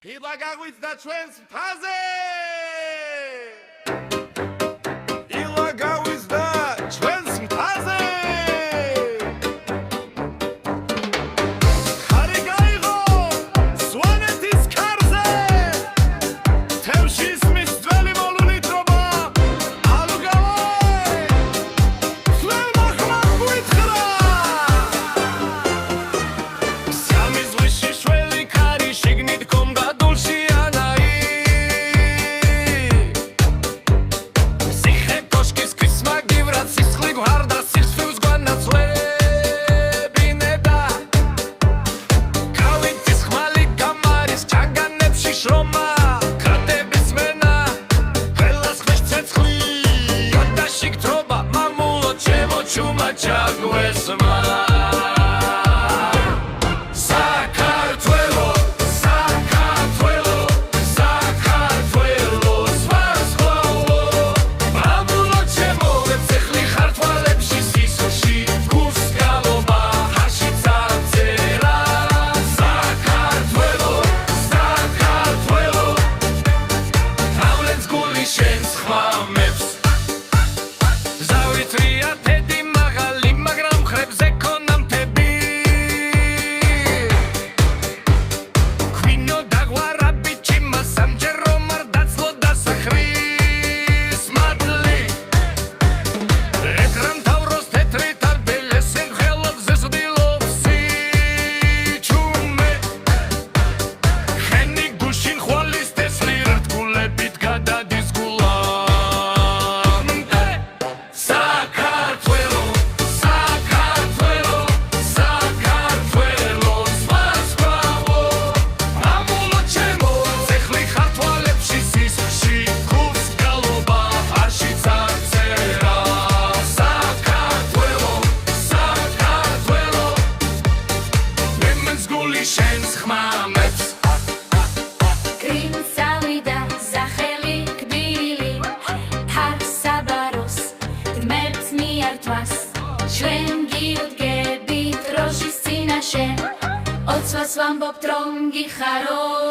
Hidla gagwitda ჩვენს მთაზე! Hidla gagwitda ჩვენს მთაზე! ხარი გაიღო სვანეთის ქარზე! თემში ისმის ძველი მოლუნიტრობა! ალუგავე! სვემა ხმა გვითხრა! სამი ზღვიში შველი ქარი შიგნით კომგა Oțva svambob trongi haro